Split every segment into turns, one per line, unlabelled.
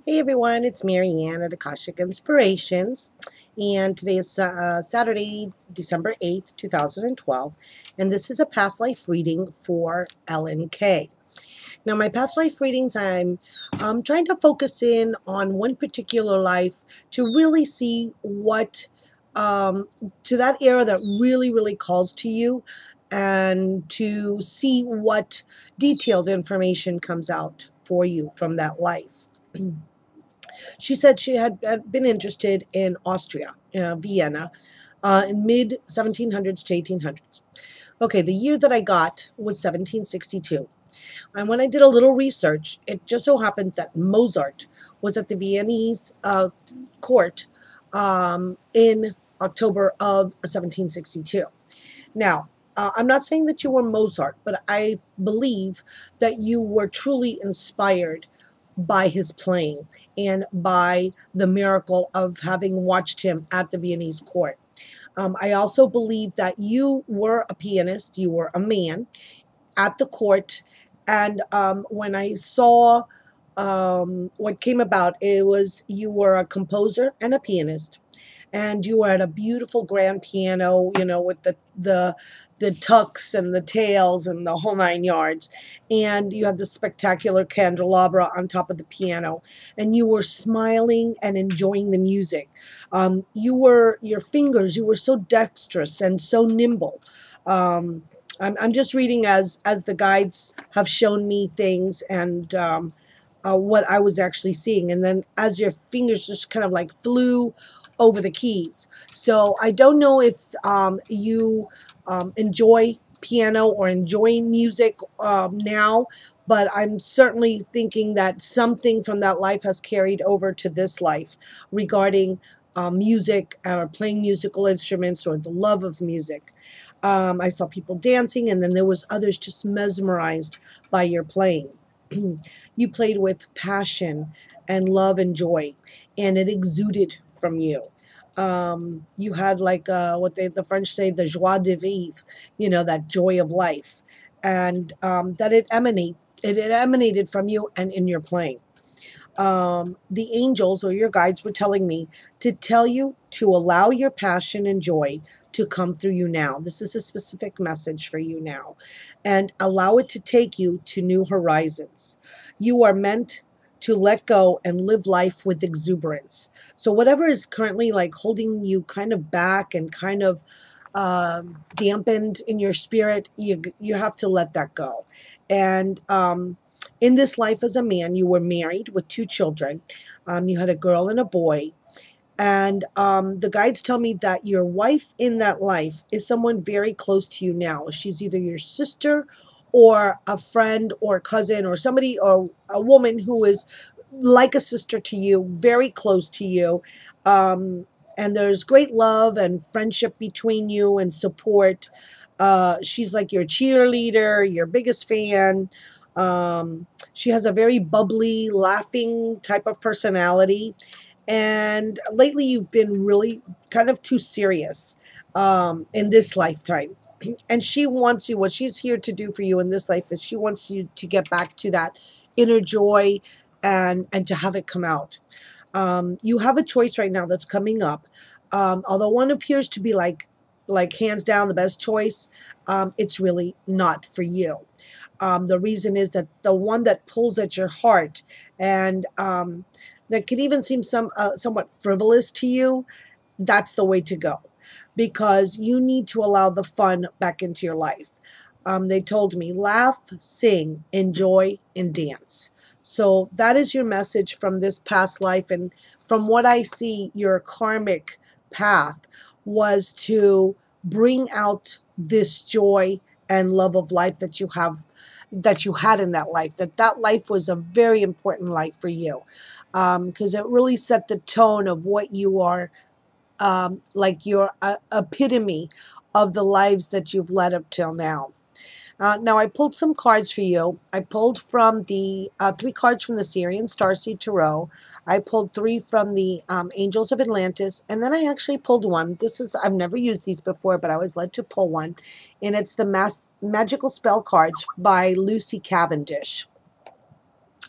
Hey everyone, it's Marianne at Akashic Inspirations, and today is Saturday, December 8th, 2012, and this is a past life reading for Ellen K. Now, my past life readings, I'm trying to focus in on one particular life to really see what, to that era that really, really calls to you, and to see what detailed information comes out for you from that life. She said she had been interested in Austria, Vienna, in mid 1700s to 1800s. Okay, the year that I got was 1762. And when I did a little research, it just so happened that Mozart was at the Viennese court in October of 1762. Now, I'm not saying that you were Mozart, but I believe that you were truly inspired by his playing and by the miracle of having watched him at the Viennese court. I also believe that you were a pianist, you were a man at the court, and when I saw what came about, it was you were a composer and a pianist, and you were at a beautiful grand piano, with the tucks and the tails and the whole nine yards, and you had the spectacular candelabra on top of the piano, and you were smiling and enjoying the music. Your fingers, you were so dexterous and so nimble. I'm just reading as the guides have shown me things, and what I was actually seeing. And then as your fingers just kind of like flew over the keys. So I don't know if you enjoy piano or enjoy music now, but I'm certainly thinking that something from that life has carried over to this life regarding music or playing musical instruments or the love of music. I saw people dancing, and then there was others just mesmerized by your playing. You played with passion and love and joy, and it exuded from you. You had like what the French say, the joie de vivre, that joy of life, and that it emanated from you and in your playing. The angels or your guides were telling me to tell you to allow your passion and joy to come through you now. This is a specific message for you now, and allow it to take you to new horizons. You are meant to let go and live life with exuberance. So whatever is currently like holding you kind of back and kind of dampened in your spirit, you have to let that go. And in this life as a man, you were married with two children. You had a girl and a boy. And the guides tell me that your wife in that life is someone very close to you now. She's either your sister or a friend or cousin or somebody or a woman who is like a sister to you, very close to you. And there's great love and friendship between you and support. She's like your cheerleader, your biggest fan. She has a very bubbly, laughing type of personality. And lately, you've been really kind of too serious in this lifetime. And she wants you, what she's here to do for you in this life is she wants you to get back to that inner joy and to have it come out. You have a choice right now that's coming up. Although one appears to be like hands down the best choice, it's really not for you. The reason is that the one that pulls at your heart and that could even seem somewhat frivolous to you, that's the way to go, because you need to allow the fun back into your life. They told me laugh, sing, enjoy, and dance. So that is your message from this past life. And from what I see, your karmic path was to bring out this joy and love of life that you had in that life, that life was a very important life for you, because it really set the tone of what you are, like your epitome of the lives that you've led up till now. Now, I pulled some cards for you. I pulled from the 3 cards from the Sirian Starseed Tarot. I pulled 3 from the Angels of Atlantis, and then I actually pulled one. I've never used these before, but I was led to pull one, and it's the Magical Spell cards by Lucy Cavendish.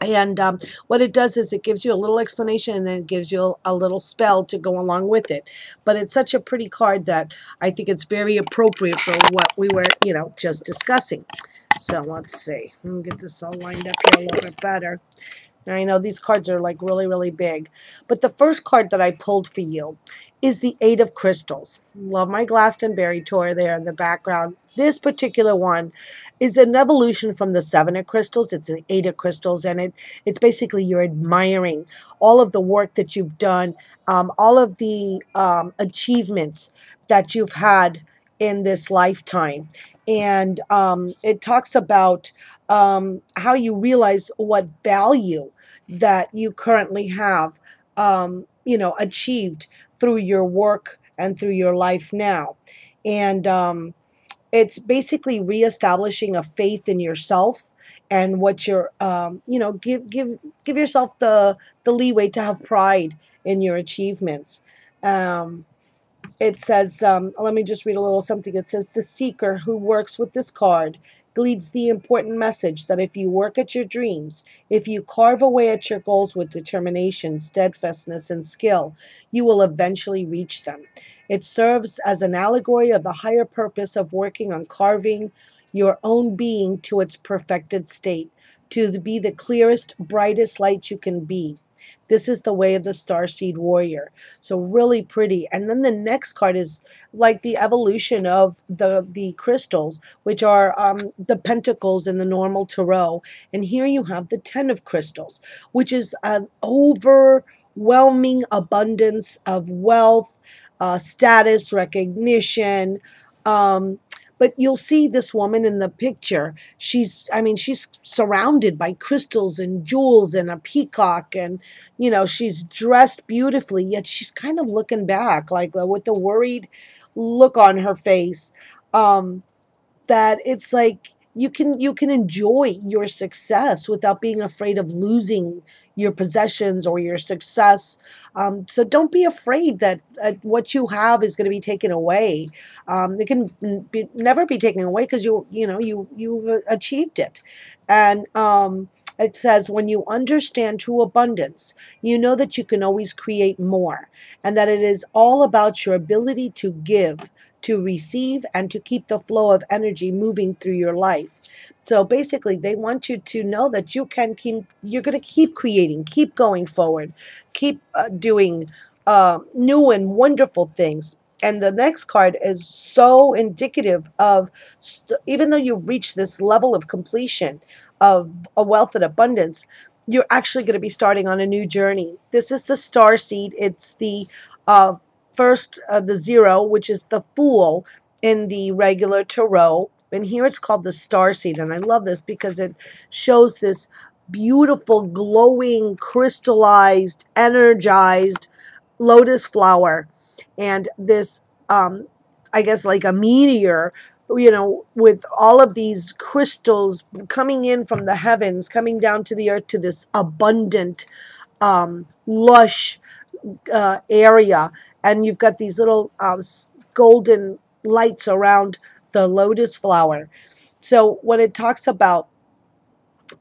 And what it does is it gives you a little explanation and then it gives you a little spell to go along with it. But it's such a pretty card that I think it's very appropriate for what we were, just discussing. So let's see. Let me get this all lined up here a little bit better. And I know these cards are like really, really big. But the first card that I pulled for you is the Eight of Crystals. Love my Glastonbury tour there in the background. This particular one is an evolution from the Seven of Crystals. It's an Eight of Crystals, and it's basically you're admiring all of the work that you've done, all of the achievements that you've had in this lifetime. And it talks about how you realize what value that you currently have, achieved through your work and through your life now. And it's basically reestablishing a faith in yourself and what you're, give yourself the leeway to have pride in your achievements. Um, it says, let me just read a little something. It says, the seeker who works with this card gleans the important message that if you work at your dreams, if you carve away at your goals with determination, steadfastness, and skill, you will eventually reach them. It serves as an allegory of the higher purpose of working on carving your own being to its perfected state, to be the clearest, brightest light you can be. This is the way of the Starseed warrior. So really pretty. And then the next card is like the evolution of the crystals, which are the pentacles in the normal tarot. And here you have the Ten of Crystals, which is an overwhelming abundance of wealth, status, recognition. Um, but you'll see this woman in the picture. She's surrounded by crystals and jewels and a peacock, and she's dressed beautifully, yet she's kind of looking back, like with the worried look on her face. Um, that it's like you can enjoy your success without being afraid of losing your possessions or your success. So don't be afraid that what you have is going to be taken away. It can never be taken away because you've achieved it. And it says, when you understand true abundance, you know that you can always create more, and that it is all about your ability to give, to receive, and to keep the flow of energy moving through your life. So basically, they want you to know that you're going to keep creating, keep going forward, keep doing new and wonderful things. And the next card is so indicative of, even though you've reached this level of completion of a wealth and abundance, you're actually going to be starting on a new journey. This is the star seed. It's the uh, first, the zero, which is the Fool in the regular tarot. And here it's called the star seed. And I love this because it shows this beautiful, glowing, crystallized, energized lotus flower. And this, I guess, like a meteor, with all of these crystals coming in from the heavens, coming down to the earth, to this abundant, lush area. And you've got these little golden lights around the lotus flower. So when it talks about,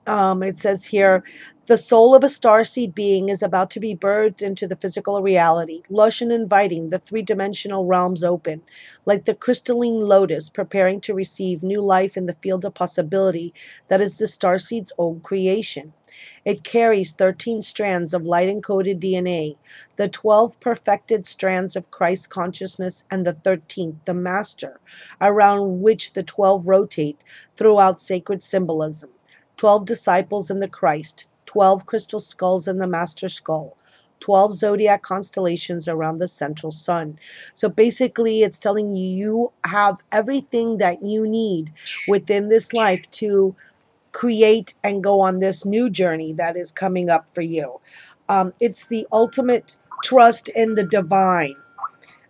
it says here, the soul of a starseed being is about to be birthed into the physical reality, lush and inviting, the three-dimensional realms open, like the crystalline lotus preparing to receive new life in the field of possibility that is the starseed's own creation. It carries 13 strands of light-encoded DNA, the 12 perfected strands of Christ consciousness, and the 13th, the master, around which the 12 rotate throughout sacred symbolism. 12 disciples in the Christ, 12 crystal skulls in the master skull, 12 zodiac constellations around the central sun. So basically, it's telling you you have everything that you need within this life to create and go on this new journey that is coming up for you. It's the ultimate trust in the divine.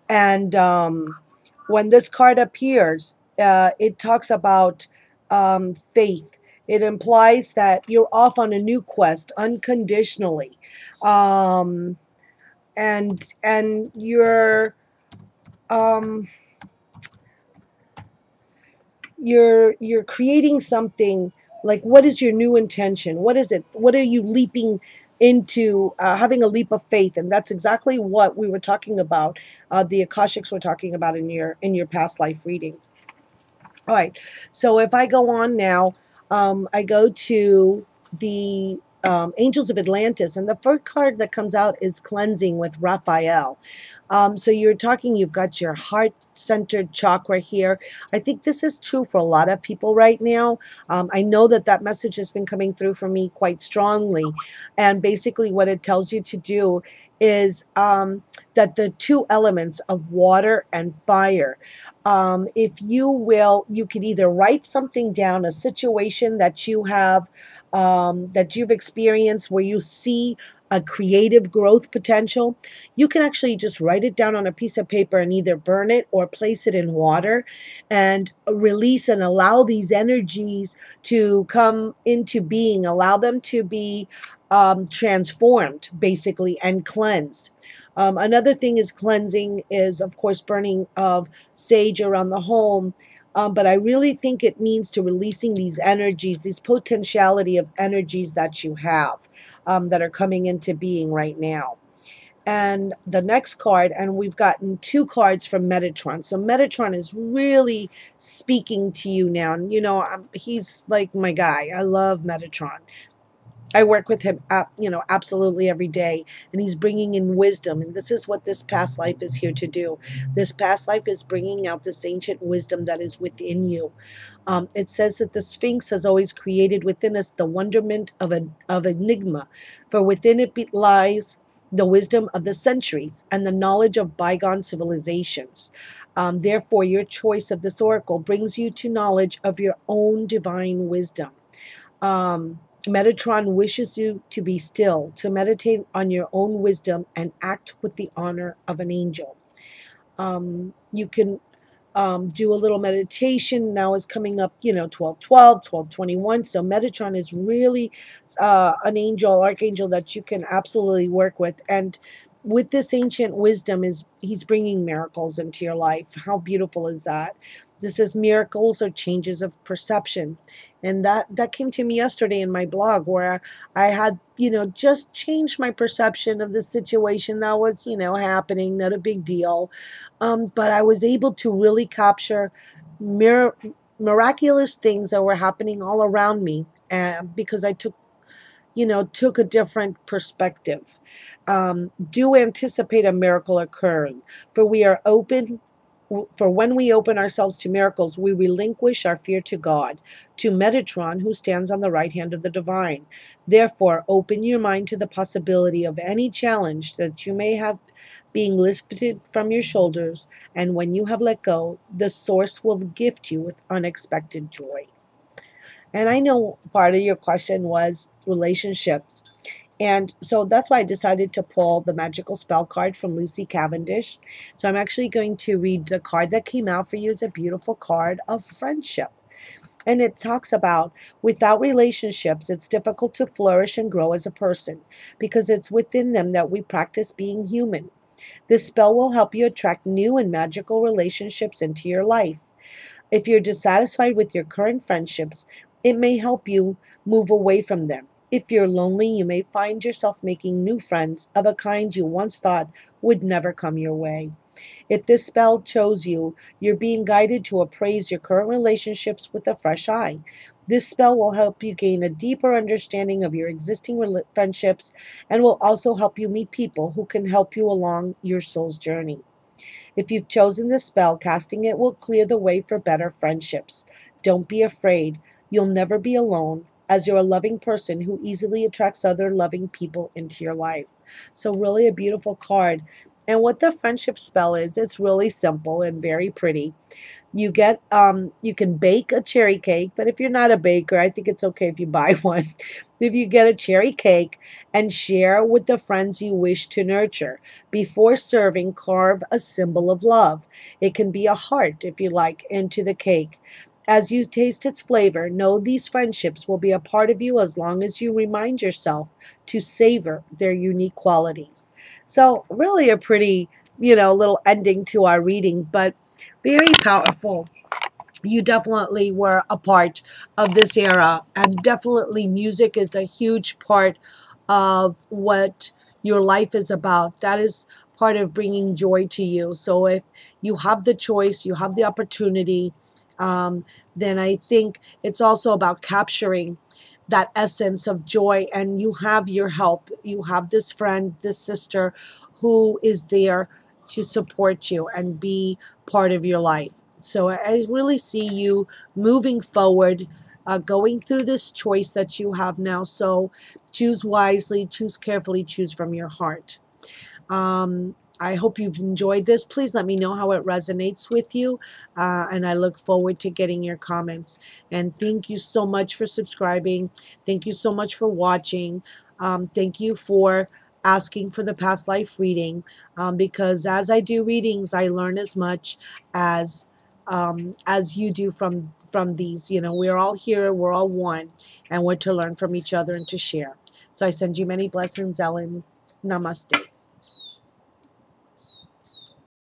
And when this card appears, it talks about faith. It implies that you're off on a new quest unconditionally, and um, you're creating something Like, what is your new intention? What is it? What are you leaping into, having a leap of faith? And that's exactly what we were talking about. The Akashics were talking about in your past life reading. All right. So if I go on now, I go to the Angels of Atlantis, and the first card that comes out is Cleansing with Raphael. So you're talking, you've got your heart centered chakra here. I think this is true for a lot of people right now. I know that that message has been coming through for me quite strongly. And basically, what it tells you to do is that the two elements of water and fire, if you will, you could either write something down, a situation that you have, that you've experienced where you see a creative growth potential. You can actually just write it down on a piece of paper and either burn it or place it in water and release and allow these energies to come into being, allow them to be transformed basically and cleansed. Another thing is cleansing is, of course, burning of sage around the home. But I really think it means to releasing these energies, these potentiality of energies that you have, that are coming into being right now. And the next card, and we've gotten two cards from Metatron. So Metatron is really speaking to you now. And, he's like my guy. I love Metatron. I work with him, absolutely every day, and he's bringing in wisdom. And this is what this past life is here to do. This past life is bringing out this ancient wisdom that is within you. It says that the Sphinx has always created within us the wonderment of enigma, for within it lies the wisdom of the centuries and the knowledge of bygone civilizations. Therefore, your choice of this oracle brings you to knowledge of your own divine wisdom. Metatron wishes you to be still, to meditate on your own wisdom and act with the honor of an angel. You can do a little meditation. Now is coming up, 12:12, 12:21. So Metatron is really an angel, archangel that you can absolutely work with. And with this ancient wisdom, he's bringing miracles into your life. How beautiful is that? This is miracles or changes of perception. And that came to me yesterday in my blog, where I had, just changed my perception of the situation that was, happening, not a big deal. But I was able to really capture mir- miraculous things that were happening all around me, because I took a different perspective. Do anticipate a miracle occurring, for we are open. For when we open ourselves to miracles, we relinquish our fear to God, to Metatron, who stands on the right hand of the divine. Therefore, open your mind to the possibility of any challenge that you may have being lifted from your shoulders, and when you have let go, the source will gift you with unexpected joy. And I know part of your question was relationships. And so that's why I decided to pull the magical spell card from Lucy Cavendish. So I'm actually going to read the card that came out for you. Is a beautiful card of friendship. And it talks about, without relationships, it's difficult to flourish and grow as a person, because it's within them that we practice being human. This spell will help you attract new and magical relationships into your life. If you're dissatisfied with your current friendships, it may help you move away from them. If you're lonely, you may find yourself making new friends of a kind you once thought would never come your way. If this spell chose you, you're being guided to appraise your current relationships with a fresh eye. This spell will help you gain a deeper understanding of your existing friendships, and will also help you meet people who can help you along your soul's journey. If you've chosen this spell, casting it will clear the way for better friendships. Don't be afraid. You'll never be alone, as you're a loving person who easily attracts other loving people into your life. So really a beautiful card. And what the friendship spell is, it's really simple and very pretty. You can bake a cherry cake, but if you're not a baker, I think it's okay if you buy one. If you get a cherry cake and share with the friends you wish to nurture. Before serving, carve a symbol of love. It can be a heart, if you like, into the cake. As you taste its flavor, know these friendships will be a part of you as long as you remind yourself to savor their unique qualities. So really a pretty, little ending to our reading, but very powerful. you definitely were a part of this era, and definitely music is a huge part of what your life is about. That is part of bringing joy to you. So if you have the choice, you have the opportunity, um, then I think it's also about capturing that essence of joy. And you have your help, you have this friend, this sister who is there to support you and be part of your life. So I really see you moving forward, going through this choice that you have now. So choose wisely, choose carefully, choose from your heart. I hope you've enjoyed this. Please let me know how it resonates with you. And I look forward to getting your comments. And thank you so much for subscribing. Thank you so much for watching. Thank you for asking for the past life reading. Because as I do readings, I learn as much as you do from these. You know, we're all here, we're all one, and we're to learn from each other and to share. So I send you many blessings, Ellen. Namaste.